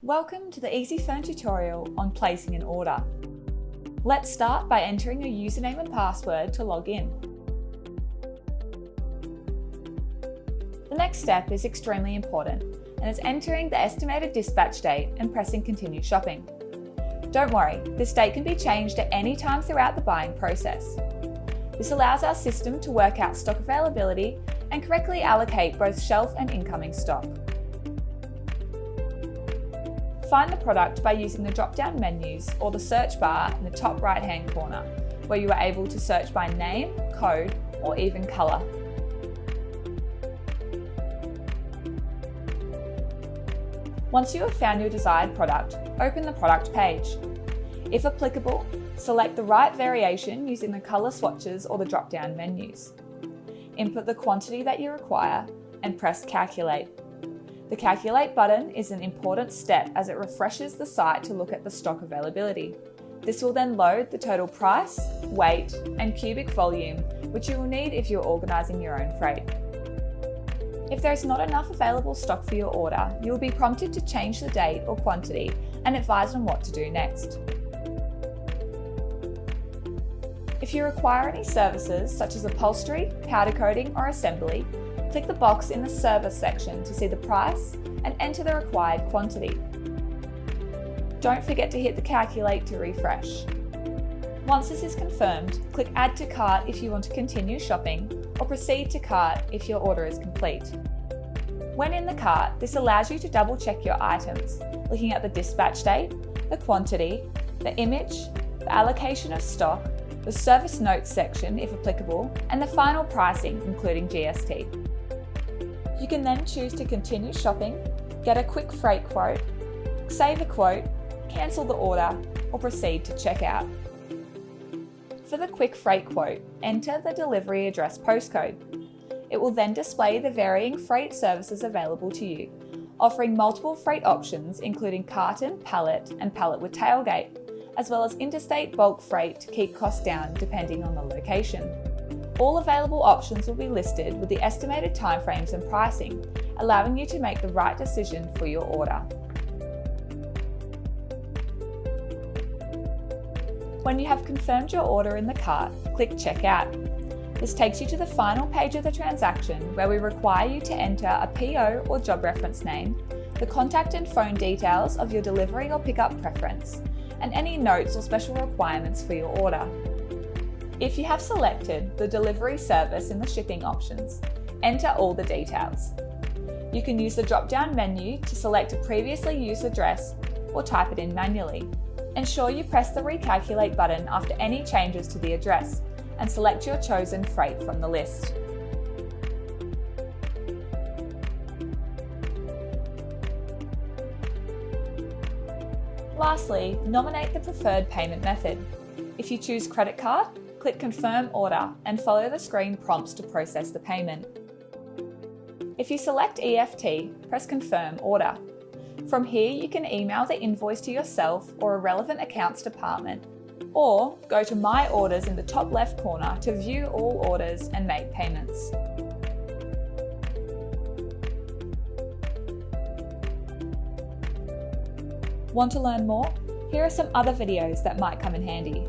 Welcome to the EasyFern tutorial on placing an order. Let's start by entering your username and password to log in. The next step is extremely important and is entering the estimated dispatch date and pressing Continue Shopping. Don't worry, this date can be changed at any time throughout the buying process. This allows our system to work out stock availability and correctly allocate both shelf and incoming stock. Find the product by using the drop-down menus or the search bar in the top right-hand corner, where you are able to search by name, code, or even colour. Once you have found your desired product, open the product page. If applicable, select the right variation using the colour swatches or the drop-down menus. Input the quantity that you require and press Calculate. The Calculate button is an important step as it refreshes the site to look at the stock availability. This will then load the total price, weight, and cubic volume, which you will need if you're organising your own freight. If there is not enough available stock for your order, you will be prompted to change the date or quantity and advised on what to do next. If you require any services such as upholstery, powder coating, or assembly, click the box in the Service section to see the price and enter the required quantity. Don't forget to hit the Calculate to refresh. Once this is confirmed, click Add to Cart if you want to continue shopping, or Proceed to Cart if your order is complete. When in the cart, this allows you to double check your items, looking at the dispatch date, the quantity, the image, the allocation of stock, the service notes section if applicable, and the final pricing including GST. You can then choose to continue shopping, get a quick freight quote, save a quote, cancel the order, or proceed to checkout. For the quick freight quote, enter the delivery address postcode. It will then display the varying freight services available to you, offering multiple freight options including carton, pallet, and pallet with tailgate, as well as interstate bulk freight to keep costs down depending on the location. All available options will be listed with the estimated timeframes and pricing, allowing you to make the right decision for your order. When you have confirmed your order in the cart, click Checkout. This takes you to the final page of the transaction where we require you to enter a PO or job reference name, the contact and phone details of your delivery or pickup preference, and any notes or special requirements for your order. If you have selected the delivery service in the shipping options, enter all the details. You can use the drop-down menu to select a previously used address or type it in manually. Ensure you press the Recalculate button after any changes to the address and select your chosen freight from the list. Lastly, nominate the preferred payment method. If you choose credit card, click Confirm Order and follow the screen prompts to process the payment. If you select EFT, press Confirm Order. From here, you can email the invoice to yourself or a relevant accounts department, or go to My Orders in the top left corner to view all orders and make payments. Want to learn more? Here are some other videos that might come in handy.